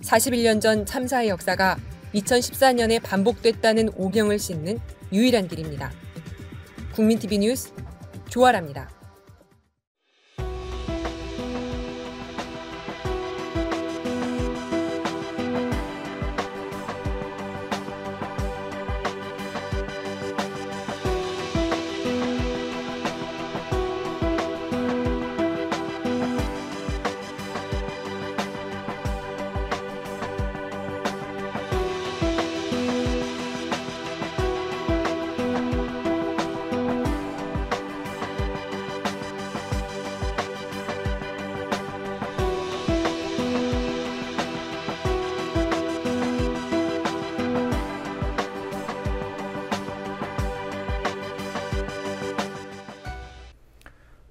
41년 전 참사의 역사가 2014년에 반복됐다는 오명을 씻는 유일한 길입니다. 국민TV 뉴스 조아라입니다.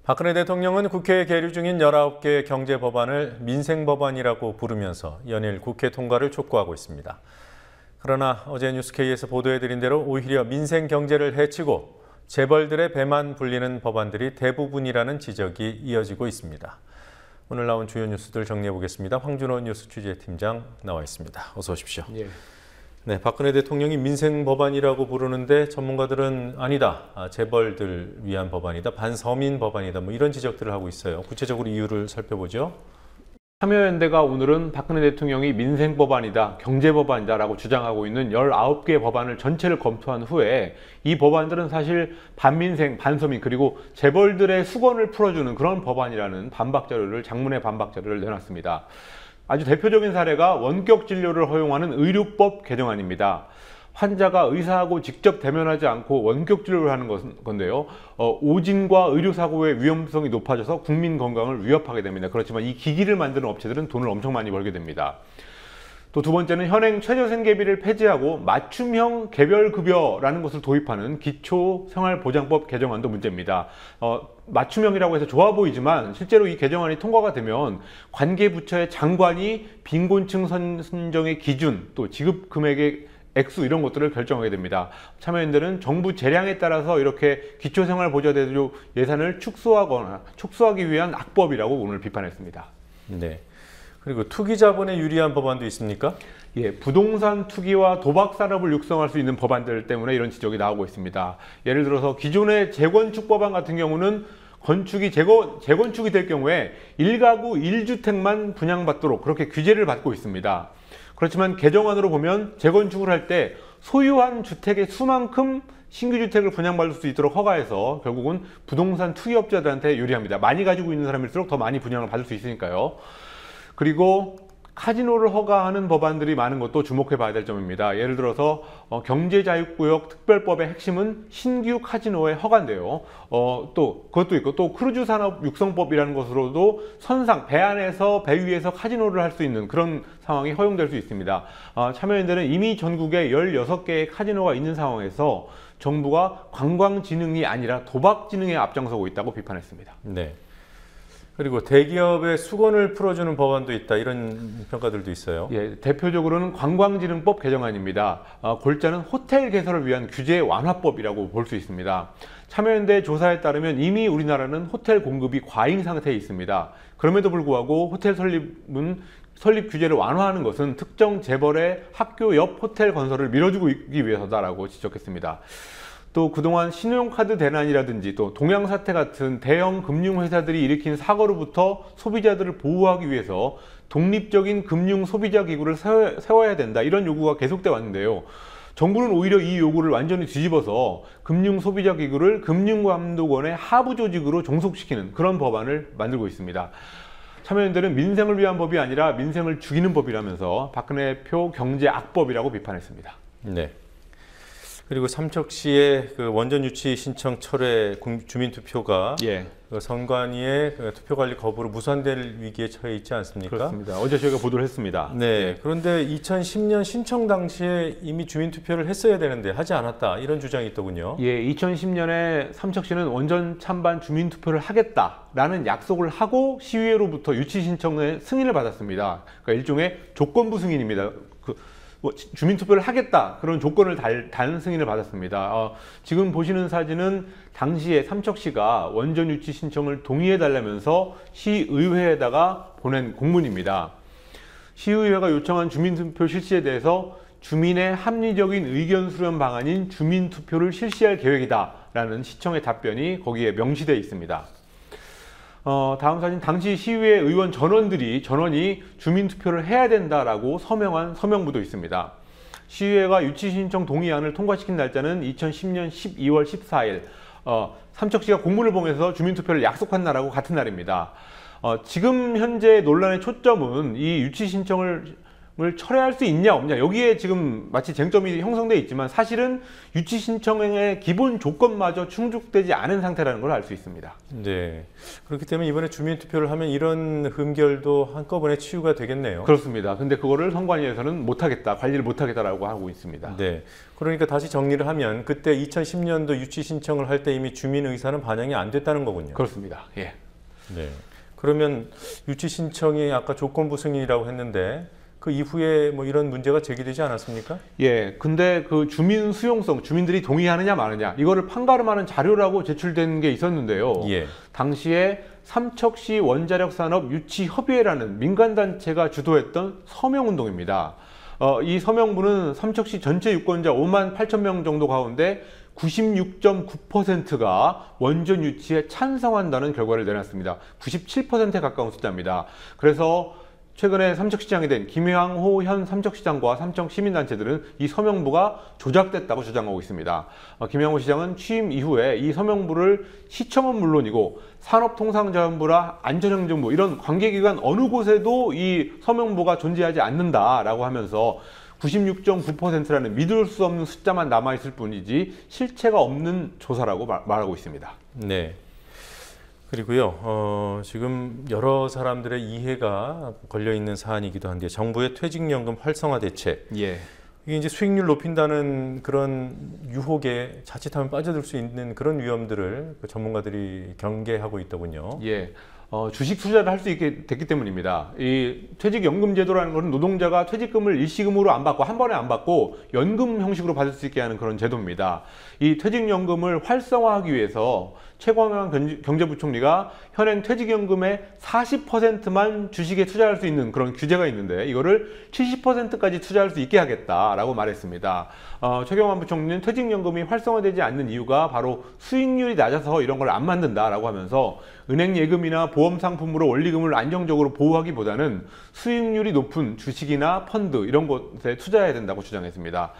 박근혜 대통령은 국회에 계류 중인 19개의 경제법안을 민생법안이라고 부르면서 연일 국회 통과를 촉구하고 있습니다. 그러나 어제 뉴스K에서 보도해드린 대로 오히려 민생 경제를 해치고 재벌들의 배만 불리는 법안들이 대부분이라는 지적이 이어지고 있습니다. 오늘 나온 주요 뉴스들 정리해보겠습니다. 황준호 뉴스 취재팀장 나와 있습니다. 어서 오십시오. 예. 네, 박근혜 대통령이 민생 법안이라고 부르는데 전문가들은 아니다, 재벌들 위한 법안이다, 반서민 법안이다, 뭐 이런 지적들을 하고 있어요. 구체적으로 이유를 살펴보죠. 참여연대가 오늘은 박근혜 대통령이 민생 법안이다, 경제 법안이다라고 주장하고 있는 19개 법안을 전체를 검토한 후에 이 법안들은 사실 반민생, 반서민 그리고 재벌들의 수건을 풀어주는 그런 법안이라는 반박 자료를, 장문의 반박 자료를 내놨습니다. 아주 대표적인 사례가 원격 진료를 허용하는 의료법 개정안입니다. 환자가 의사하고 직접 대면하지 않고 원격 진료를 하는 건데요. 오진과 의료사고의 위험성이 높아져서 국민 건강을 위협하게 됩니다. 그렇지만 이 기기를 만드는 업체들은 돈을 엄청 많이 벌게 됩니다. 또 두 번째는 현행 최저생계비를 폐지하고 맞춤형 개별급여라는 것을 도입하는 기초생활보장법 개정안도 문제입니다. 맞춤형이라고 해서 좋아 보이지만 실제로 이 개정안이 통과가 되면 관계부처의 장관이 빈곤층 선정의 기준, 또 지급 금액의 액수 이런 것들을 결정하게 됩니다. 참여연대는 정부 재량에 따라서 이렇게 기초생활보조대조 예산을 축소하기 위한 악법이라고 오늘 비판했습니다. 네. 그리고 투기 자본에 유리한 법안도 있습니까? 예, 부동산 투기와 도박 산업을 육성할 수 있는 법안들 때문에 이런 지적이 나오고 있습니다. 예를 들어서 기존의 재건축 법안 같은 경우는 건축이 재건축이 될 경우에 1가구 1주택만 분양받도록 그렇게 규제를 받고 있습니다. 그렇지만 개정안으로 보면 재건축을 할 때 소유한 주택의 수만큼 신규 주택을 분양받을 수 있도록 허가해서 결국은 부동산 투기업자들한테 유리합니다. 많이 가지고 있는 사람일수록 더 많이 분양을 받을 수 있으니까요. 그리고 카지노를 허가하는 법안들이 많은 것도 주목해 봐야 될 점입니다. 예를 들어서 경제자유구역 특별법의 핵심은 신규 카지노의 허가인데요. 또 그것도 있고 또 크루즈 산업 육성법이라는 것으로도 선상 배 안에서 배 위에서 카지노를 할 수 있는 그런 상황이 허용될 수 있습니다. 참여연대는 이미 전국에 16개의 카지노가 있는 상황에서 정부가 관광진흥이 아니라 도박진흥에 앞장서고 있다고 비판했습니다. 네. 그리고 대기업의 수건을 풀어주는 법안도 있다, 이런 평가들도 있어요. 예, 대표적으로는 관광진흥법 개정안입니다. 골자는 호텔 개설을 위한 규제 완화법이라고 볼 수 있습니다. 참여연대 조사에 따르면 이미 우리나라는 호텔 공급이 과잉 상태에 있습니다. 그럼에도 불구하고 호텔 설립 규제를 완화하는 것은 특정 재벌의 학교 옆 호텔 건설을 밀어주기 위해서다라고 지적했습니다. 또 그동안 신용카드 대난이라든지 또 동양사태 같은 대형 금융회사들이 일으킨 사고로부터 소비자들을 보호하기 위해서 독립적인 금융 소비자 기구를 세워야 된다, 이런 요구가 계속돼 왔는데요. 정부는 오히려 이 요구를 완전히 뒤집어서 금융 소비자 기구를 금융감독원의 하부 조직으로 종속시키는 그런 법안을 만들고 있습니다. 참여연대는 민생을 위한 법이 아니라 민생을 죽이는 법이라면서 박근혜 표 경제 악법이라고 비판했습니다. 네. 그리고 삼척시의 그 원전 유치 신청 철회 주민투표가 그 선관위의 그 투표관리 거부로 무산될 위기에 처해 있지 않습니까? 그렇습니다. 어제 저희가 보도를 했습니다. 네. 그런데 2010년 신청 당시에 이미 주민투표를 했어야 되는데 하지 않았다, 이런 주장이 있더군요. 예, 2010년에 삼척시는 원전 찬반 주민투표를 하겠다라는 약속을 하고 시의회로부터 유치 신청의 승인을 받았습니다. 그러니까 일종의 조건부 승인입니다. 뭐 주민투표를 하겠다 그런 조건을 단 승인을 받았습니다. 지금 보시는 사진은 당시에 삼척시가 원전 유치 신청을 동의해달라면서 시의회에다가 보낸 공문입니다. 시의회가 요청한 주민투표 실시에 대해서 주민의 합리적인 의견 수렴 방안인 주민투표를 실시할 계획이다 라는 시청의 답변이 거기에 명시되어 있습니다. 다음 사진, 당시 시의회 의원 전원이 주민투표를 해야 된다라고 서명한 서명부도 있습니다. 시의회가 유치신청 동의안을 통과시킨 날짜는 2010년 12월 14일 삼척시가 공문을 보내서 주민투표를 약속한 날하고 같은 날입니다. 지금 현재 논란의 초점은 이 유치신청을 철회할 수 있냐 없냐, 여기에 지금 마치 쟁점이 형성되어 있지만 사실은 유치 신청의 기본 조건마저 충족되지 않은 상태라는 걸 알 수 있습니다. 네, 그렇기 때문에 이번에 주민투표를 하면 이런 흠결도 한꺼번에 치유가 되겠네요. 그렇습니다. 근데 그거를 선관위에서는 못하겠다, 관리를 못하겠다라고 하고 있습니다. 네, 그러니까 다시 정리를 하면 그때 2010년도 유치 신청을 할 때 이미 주민 의사는 반영이 안 됐다는 거군요. 그렇습니다. 예. 네. 그러면 유치 신청이 아까 조건부 승인이라고 했는데 그 이후에 뭐 이런 문제가 제기되지 않았습니까? 예, 근데 그 주민 수용성, 주민들이 동의하느냐 마느냐, 이거를 판가름하는 자료라고 제출된 게 있었는데요. 예. 당시에 삼척시 원자력산업 유치협의회라는 민간단체가 주도했던 서명운동입니다. 이 서명부는 삼척시 전체 유권자 5만 8천 명 정도 가운데 96.9%가 원전 유치에 찬성한다는 결과를 내놨습니다. 97%에 가까운 숫자입니다. 그래서 최근에 삼척시장이 된 김양호 현 삼척시장과 삼척시민단체들은 이 서명부가 조작됐다고 주장하고 있습니다. 김양호 시장은 취임 이후에 이 서명부를 시청은 물론이고 산업통상자원부라 안전행정부 이런 관계기관 어느 곳에도 이 서명부가 존재하지 않는다라고 하면서 96.9%라는 믿을 수 없는 숫자만 남아있을 뿐이지 실체가 없는 조사라고 말하고 있습니다. 네. 그리고요, 지금 여러 사람들의 이해가 걸려있는 사안이기도 한데 정부의 퇴직연금 활성화 대책. 예. 이게 이제 수익률 높인다는 그런 유혹에 자칫하면 빠져들 수 있는 그런 위험들을 그 전문가들이 경계하고 있더군요. 예. 주식 투자를 할 수 있게 됐기 때문입니다. 이 퇴직연금 제도라는 것은 노동자가 퇴직금을 일시금으로 안 받고 한 번에 안 받고 연금 형식으로 받을 수 있게 하는 그런 제도입니다. 이 퇴직연금을 활성화하기 위해서 최광현 경제부총리가 현행 퇴직연금의 40%만 주식에 투자할 수 있는 그런 규제가 있는데 이거를 70%까지 투자할 수 있게 하겠다라고 말했습니다. 최경환 부총리는 퇴직연금이 활성화되지 않는 이유가 바로 수익률이 낮아서 이런 걸 안 만든다라고 하면서 은행 예금이나 보험 상품으로 원리금을 안정적으로 보호하기보다는 수익률이 높은 주식이나 펀드 이런 곳에 투자해야 된다고 주장했습니다.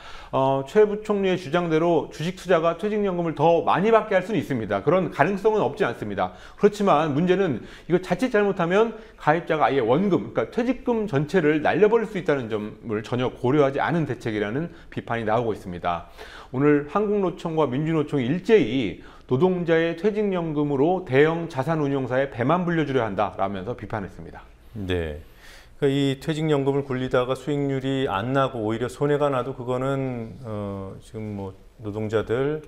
최 부총리의 주장대로 주식 투자가 퇴직연금을 더 많이 받게 할 수는 있습니다. 그런 가능성은 없지 않습니다. 그렇지만 문제는 이거 자칫 잘못하면 가입자가 아예 원금, 그러니까 퇴직금 전체를 날려버릴 수 있다는 점을 전혀 고려하지 않은 대책이라는 비판이 나오고 있습니다. 오늘 한국노총과 민주노총이 일제히 노동자의 퇴직연금으로 대형 자산운용사에 배만 불려주려 한다라면서 비판했습니다. 네. 그러니까 이 퇴직연금을 굴리다가 수익률이 안 나고 오히려 손해가 나도 그거는 지금 뭐 노동자들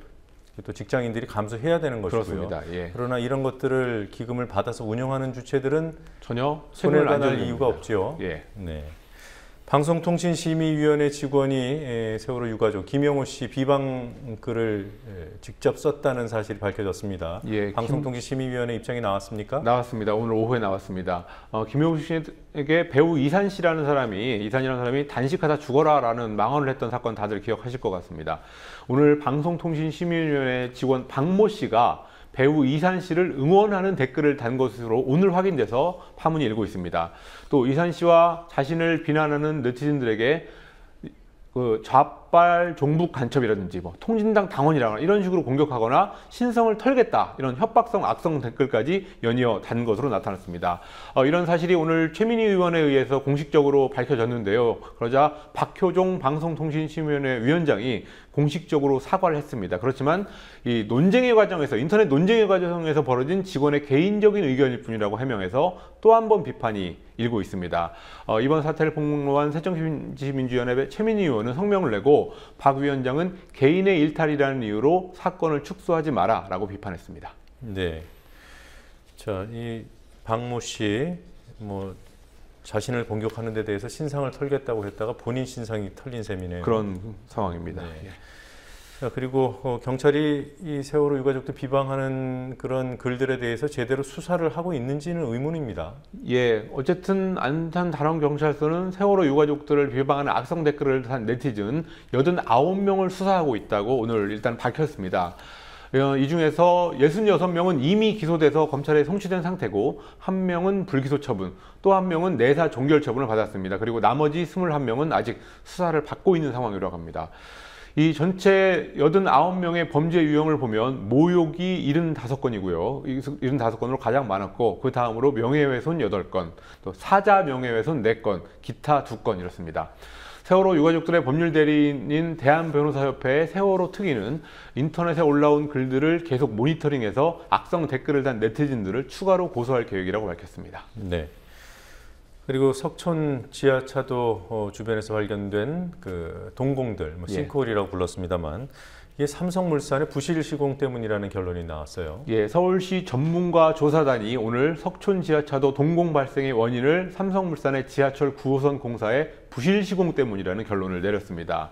또 직장인들이 감수해야 되는 것이고요. 그렇습니다. 예. 그러나 이런 것들을 기금을 받아서 운영하는 주체들은 전혀 손해가 날 이유가 없죠. 예. 네. 방송통신심의위원회 직원이 세월호 유가족 김영호 씨 비방 글을 직접 썼다는 사실이 밝혀졌습니다. 예, 방송통신심의위원회 입장이 나왔습니까? 나왔습니다. 오늘 오후에 나왔습니다. 김영호 씨에게 배우 이산이라는 사람이 단식하다 죽어라라는 망언을 했던 사건 다들 기억하실 것 같습니다. 오늘 방송통신심의위원회 직원 박모 씨가 배우 이산 씨를 응원하는 댓글을 단 것으로 오늘 확인돼서 파문이 일고 있습니다. 또 이산 씨와 자신을 비난하는 네티즌들에게 그 좌빨 종북 간첩이라든지 뭐 통진당 당원이라거나 이런 식으로 공격하거나 신성을 털겠다 이런 협박성 악성 댓글까지 연이어 단 것으로 나타났습니다. 이런 사실이 오늘 최민희 의원에 의해서 공식적으로 밝혀졌는데요. 그러자 박효종 방송통신심의위원회 위원장이 공식적으로 사과를 했습니다. 그렇지만 이 논쟁의 과정에서 인터넷 논쟁의 과정에서 벌어진 직원의 개인적인 의견일 뿐이라고 해명해서 또 한 번 비판이 일고 있습니다. 이번 사태를 폭로한 새정치민주연합의 최민희 의원은 성명을 내고 박 위원장은 개인의 일탈이라는 이유로 사건을 축소하지 마라라고 비판했습니다. 네. 자, 이 박모 씨 자신을 공격하는 데 대해서 신상을 털겠다고 했다가 본인 신상이 털린 셈이네요. 그런 상황입니다. 네. 예. 자, 그리고 경찰이 이 세월호 유가족들 비방하는 그런 글들에 대해서 제대로 수사를 하고 있는지는 의문입니다. 예, 어쨌든 안산 단원경찰서는 세월호 유가족들을 비방하는 악성 댓글을 단 네티즌 89명을 수사하고 있다고 오늘 일단 밝혔습니다. 이 중에서 66명은 이미 기소돼서 검찰에 송치된 상태고 1명은 불기소 처분, 또 1명은 내사 종결 처분을 받았습니다. 그리고 나머지 21명은 아직 수사를 받고 있는 상황이라고 합니다. 이 전체 89명의 범죄 유형을 보면 모욕이 75건이고요. 75건으로 가장 많았고 그 다음으로 명예훼손 8건, 또 사자 명예훼손 4건, 기타 2건 이렇습니다. 세월호 유가족들의 법률 대리인인 대한변호사협회의 세월호 특위는 인터넷에 올라온 글들을 계속 모니터링해서 악성 댓글을 단 네티즌들을 추가로 고소할 계획이라고 밝혔습니다. 네. 그리고 석촌 지하차도 주변에서 발견된 그 동공들, 싱크홀이라고 불렀습니다만 이게 삼성물산의 부실 시공 때문이라는 결론이 나왔어요. 예, 서울시 전문가 조사단이 오늘 석촌 지하차도 동공 발생의 원인을 삼성물산의 지하철 9호선 공사의 부실 시공 때문이라는 결론을 내렸습니다.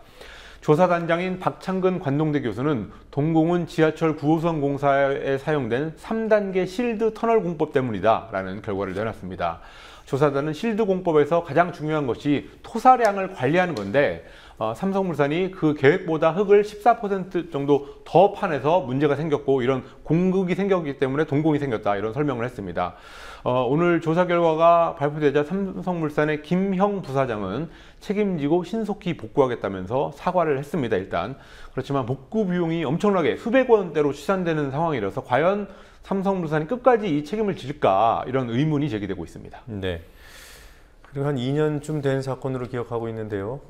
조사단장인 박창근 관동대 교수는 동공은 지하철 9호선 공사에 사용된 3단계 실드 터널 공법 때문이다라는 결과를 내놨습니다. 조사단은 실드 공법에서 가장 중요한 것이 토사량을 관리하는 건데 삼성물산이 그 계획보다 흙을 14% 정도 더 파내서 문제가 생겼고 이런 공극이 생겼기 때문에 동공이 생겼다 이런 설명을 했습니다. 오늘 조사 결과가 발표되자 삼성물산의 김형 부사장은 책임지고 신속히 복구하겠다면서 사과를 했습니다. 일단 그렇지만 복구 비용이 엄청나게 수백 원대로 추산되는 상황이라서 과연 삼성물산이 끝까지 이 책임을 질까 이런 의문이 제기되고 있습니다. 네. 그리고 한 2년쯤 된 사건으로 기억하고 있는데요.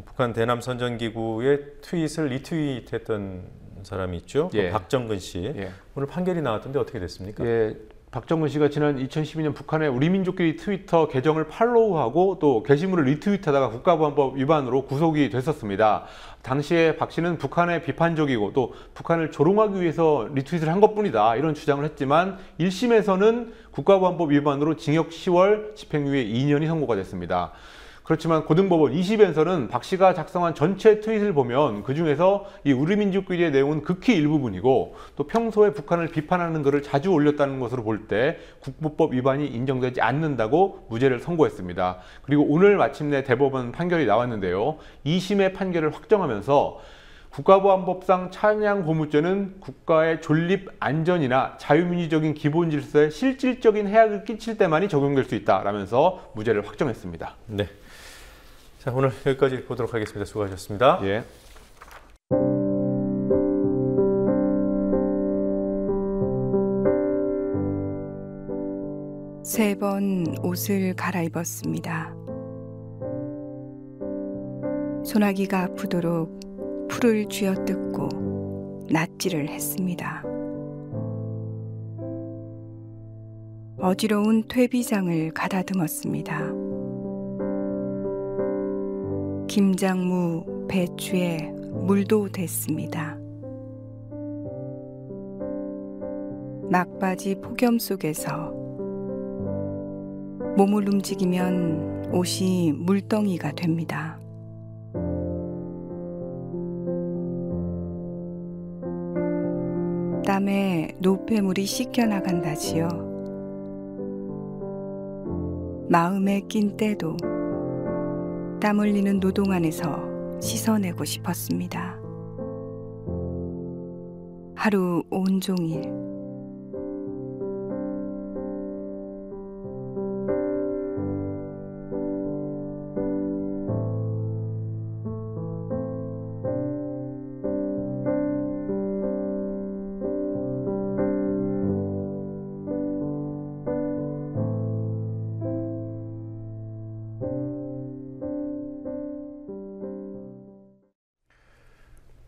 북한 대남 선전기구의 트윗을 리트윗했던 사람이 있죠. 예. 박정근 씨. 예. 오늘 판결이 나왔던데 어떻게 됐습니까? 예. 박정근 씨가 지난 2012년 북한의 우리 민족끼리 트위터 계정을 팔로우하고 또 게시물을 리트윗하다가 국가보안법 위반으로 구속이 됐었습니다. 당시에 박 씨는 북한에 비판적이고 또 북한을 조롱하기 위해서 리트윗을 한 것뿐이다 이런 주장을 했지만 1심에서는 국가보안법 위반으로 징역 10월, 집행유예 2년이 선고가 됐습니다. 그렇지만 고등법원 20에서는 박 씨가 작성한 전체 트윗을 보면 그중에서 이 우리 민족끼리의 내용은 극히 일부분이고 또 평소에 북한을 비판하는 글을 자주 올렸다는 것으로 볼 때 국보법 위반이 인정되지 않는다고 무죄를 선고했습니다. 그리고 오늘 마침내 대법원 판결이 나왔는데요. 2심의 판결을 확정하면서 국가보안법상 찬양고무죄는 국가의 존립, 안전이나 자유민주적인 기본 질서에 실질적인 해악을 끼칠 때만이 적용될 수 있다라면서 무죄를 확정했습니다. 네. 자, 오늘 여기까지 보도록 하겠습니다. 수고하셨습니다. 예. 세 번 옷을 갈아입었습니다. 소나기가 아프도록 풀을 쥐어뜯고 낫지를 했습니다. 어지러운 퇴비장을 가다듬었습니다. 김장무, 배추에 물도 댔습니다. 막바지 폭염 속에서 몸을 움직이면 옷이 물덩이가 됩니다. 땀에 노폐물이 씻겨나간다지요. 마음에 낀 때도 땀 흘리는 노동 안에서 씻어내고 싶었습니다. 하루 온종일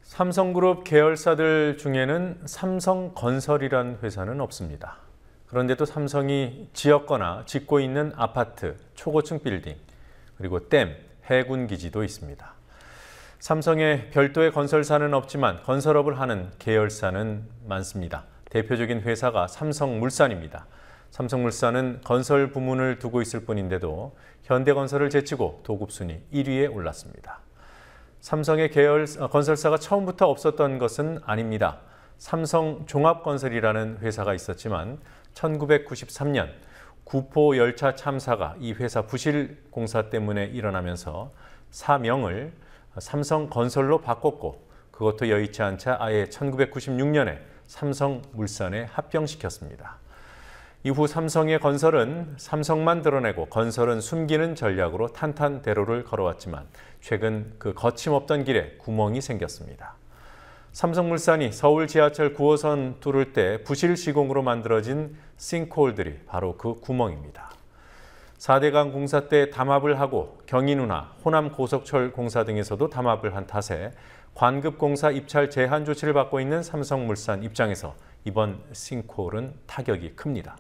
삼성그룹 계열사들 중에는 삼성건설이라는 회사는 없습니다. 그런데도 삼성이 지었거나 짓고 있는 아파트, 초고층 빌딩, 그리고 댐, 해군기지도 있습니다. 삼성의 별도의 건설사는 없지만 건설업을 하는 계열사는 많습니다. 대표적인 회사가 삼성물산입니다. 삼성물산은 건설 부문을 두고 있을 뿐인데도 현대건설을 제치고 도급순위 1위에 올랐습니다. 삼성의 계열 건설사가 처음부터 없었던 것은 아닙니다. 삼성종합건설이라는 회사가 있었지만 1993년 구포 열차 참사가 이 회사 부실 공사 때문에 일어나면서 사명을 삼성건설로 바꿨고 그것도 여의치 않자 아예 1996년에 삼성물산에 합병시켰습니다. 이후 삼성의 건설은 삼성만 드러내고 건설은 숨기는 전략으로 탄탄대로를 걸어왔지만 최근 그 거침없던 길에 구멍이 생겼습니다. 삼성물산이 서울 지하철 9호선 뚫을 때 부실 시공으로 만들어진 싱크홀들이 바로 그 구멍입니다. 4대강 공사 때 담합을 하고 경인운하, 호남 고속철 공사 등에서도 담합을 한 탓에 관급 공사 입찰 제한 조치를 받고 있는 삼성물산 입장에서 이번 싱크홀은 타격이 큽니다.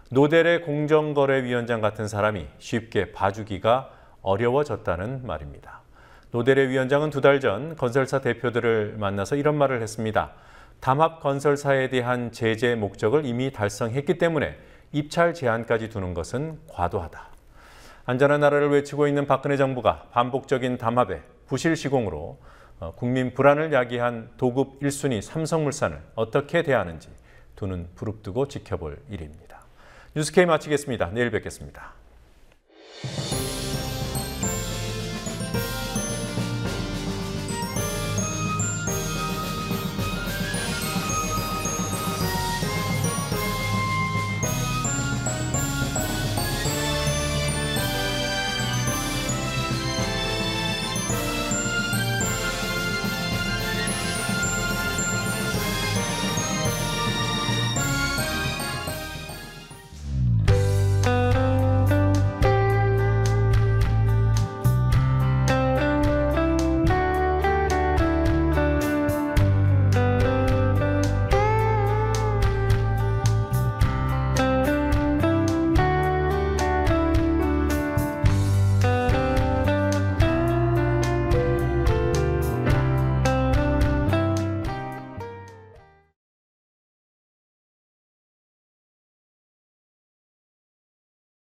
노델의 공정거래위원장 같은 사람이 쉽게 봐주기가 어려워졌다는 말입니다. 노델의 위원장은 2달 전 건설사 대표들을 만나서 이런 말을 했습니다. 담합 건설사에 대한 제재 목적을 이미 달성했기 때문에 입찰 제한까지 두는 것은 과도하다. 안전한 나라를 외치고 있는 박근혜 정부가 반복적인 담합에 부실 시공으로 국민 불안을 야기한 도급 1순위 삼성물산을 어떻게 대하는지 두 눈 부릅뜨고 지켜볼 일입니다. 뉴스K 마치겠습니다. 내일 뵙겠습니다.